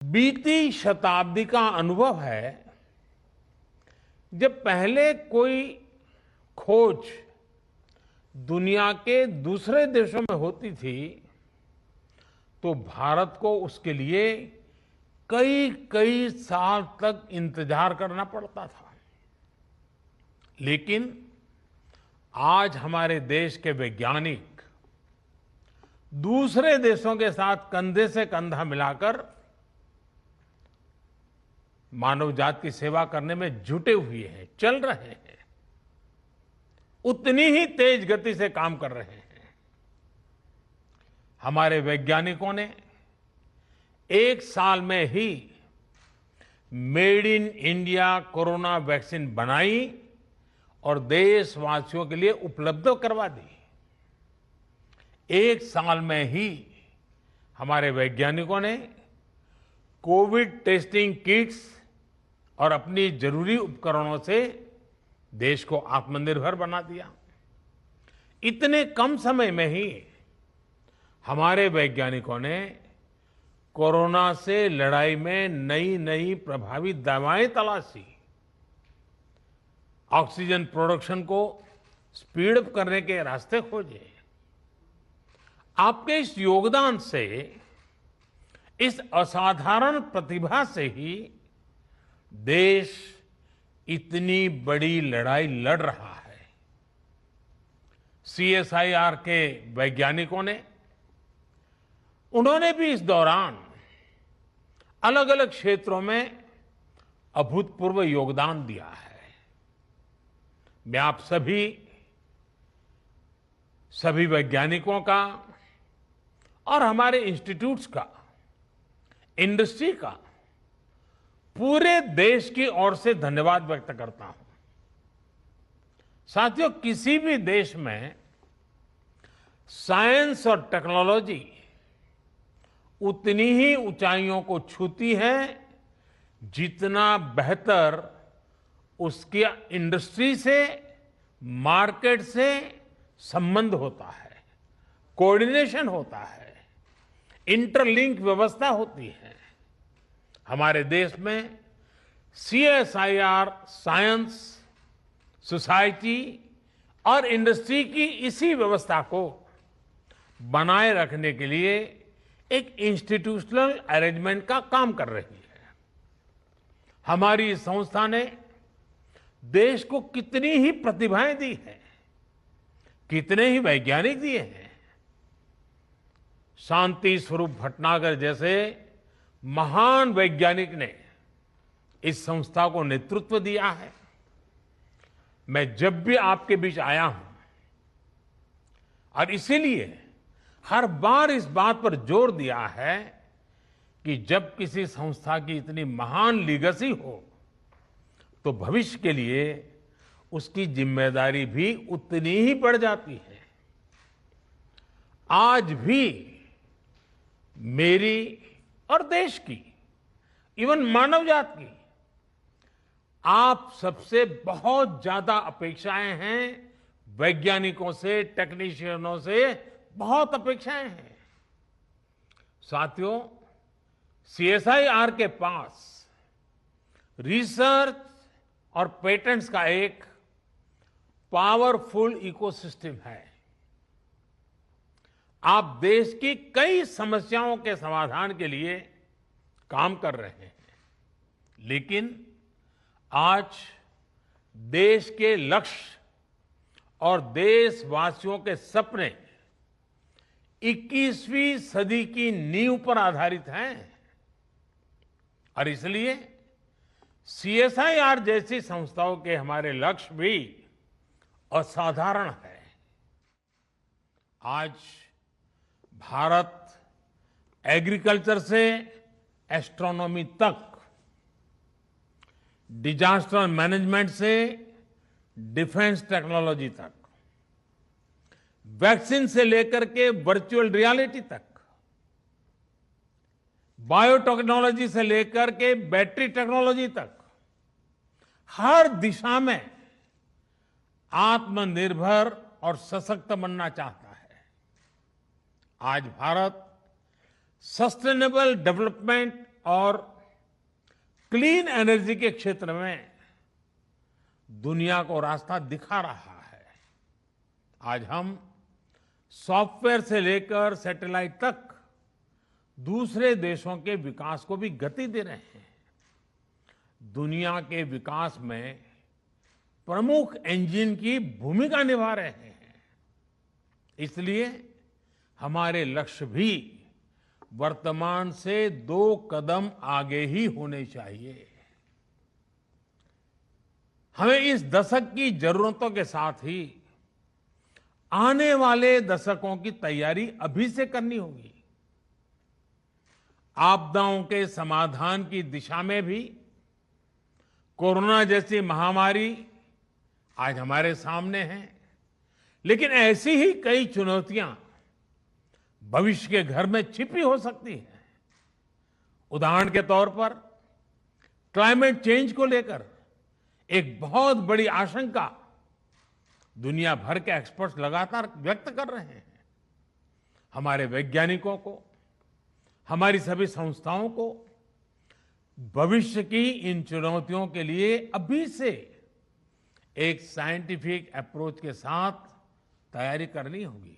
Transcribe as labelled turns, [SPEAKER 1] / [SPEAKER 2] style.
[SPEAKER 1] बीती शताब्दी का अनुभव है। जब पहले कोई खोज दुनिया के दूसरे देशों में होती थी तो भारत को उसके लिए कई कई साल तक इंतजार करना पड़ता था। लेकिन आज हमारे देश के वैज्ञानिक दूसरे देशों के साथ कंधे से कंधा मिलाकर मानव जाति की सेवा करने में जुटे हुए हैं, चल रहे हैं, उतनी ही तेज गति से काम कर रहे हैं। हमारे वैज्ञानिकों ने एक साल में he made in India corona vaccine बनाई और देशवासियों के लिए उपलब्ध करवा दी। एक साल में ही हमारे वैज्ञानिकों ने कोविड टेस्टिंग किट्स और अपनी जरूरी उपकरणों से देश को आत्मनिर्भर बना दिया। इतने कम समय में ही हमारे वैज्ञानिकों ने कोरोना से लड़ाई में नई नई प्रभावी दवाएं तलाशी, ऑक्सीजन प्रोडक्शन को स्पीड अप करने के रास्ते खोजे। आपके इस योगदान से, इस असाधारण प्रतिभा से ही देश इतनी बड़ी लड़ाई लड़ रहा है। सीएसआईआर के वैज्ञानिकों ने, उन्होंने भी इस दौरान अलग अलग क्षेत्रों में अभूतपूर्व योगदान दिया है। मैं आप सभी वैज्ञानिकों का और हमारे इंस्टीट्यूट्स का, इंडस्ट्री का, पूरे देश की ओर से धन्यवाद व्यक्त करता हूं। साथियों, किसी भी देश में साइंस और टेक्नोलॉजी उतनी ही ऊंचाइयों को छूती है जितना बेहतर उसकी इंडस्ट्री से, मार्केट से संबंध होता है, कोऑर्डिनेशन होता है, इंटरलिंक व्यवस्था होती है। हमारे देश में सीएसआईआर साइंस, सोसाइटी और इंडस्ट्री की इसी व्यवस्था को बनाए रखने के लिए एक इंस्टीट्यूशनल अरेंजमेंट का काम कर रही है। हमारी संस्था ने देश को कितनी ही प्रतिभाएं दी हैं, कितने ही वैज्ञानिक दिए हैं। शांति स्वरूप भटनागर जैसे महान वैज्ञानिक ने इस संस्था को नेतृत्व दिया है। मैं जब भी आपके बीच आया हूं और इसीलिए हर बार इस बात पर जोर दिया है कि जब किसी संस्था की इतनी महान लीगेसी हो तो भविष्य के लिए उसकी जिम्मेदारी भी उतनी ही बढ़ जाती है। आज भी मेरी और देश की, इवन मानव जात की, आप सबसे बहुत ज्यादा अपेक्षाएं हैं। वैज्ञानिकों से, टेक्नीशियनों से बहुत अपेक्षाएं हैं। साथियों, सीएसआईआर के पास रिसर्च और पेटेंट्स का एक पावरफुल इकोसिस्टम है। आप देश की कई समस्याओं के समाधान के लिए काम कर रहे हैं, लेकिन आज देश के लक्ष्य और देशवासियों के सपने 21वीं सदी की नींव पर आधारित हैं और इसलिए सीएसआईआर जैसी संस्थाओं के हमारे लक्ष्य भी असाधारण है। आज भारत एग्रीकल्चर से एस्ट्रोनॉमी तक, डिजास्टर मैनेजमेंट से डिफेंस टेक्नोलॉजी तक, वैक्सीन से लेकर के वर्चुअल रियलिटी तक, बायोटेक्नोलॉजी से लेकर के बैटरी टेक्नोलॉजी तक, हर दिशा में आत्मनिर्भर और सशक्त बनना चाहता है। आज भारत सस्टेनेबल डेवलपमेंट और क्लीन एनर्जी के क्षेत्र में दुनिया को रास्ता दिखा रहा है। आज हम सॉफ्टवेयर से लेकर सैटेलाइट तक दूसरे देशों के विकास को भी गति दे रहे हैं। दुनिया के विकास में प्रमुख इंजन की भूमिका निभा रहे हैं। इसलिए हमारे लक्ष्य भी वर्तमान से 2 कदम आगे ही होने चाहिए। हमें इस दशक की जरूरतों के साथ ही आने वाले दशकों की तैयारी अभी से करनी होगी। आपदाओं के समाधान की दिशा में भी कोरोना जैसी महामारी आज हमारे सामने है, लेकिन ऐसी ही कई चुनौतियां भविष्य के घर में छिपी हो सकती हैं। उदाहरण के तौर पर क्लाइमेट चेंज को लेकर एक बहुत बड़ी आशंका दुनिया भर के एक्सपर्ट्स लगातार व्यक्त कर रहे हैं। हमारे वैज्ञानिकों को, हमारी सभी संस्थाओं को भविष्य की इन चुनौतियों के लिए अभी से एक साइंटिफिक अप्रोच के साथ तैयारी करनी होगी।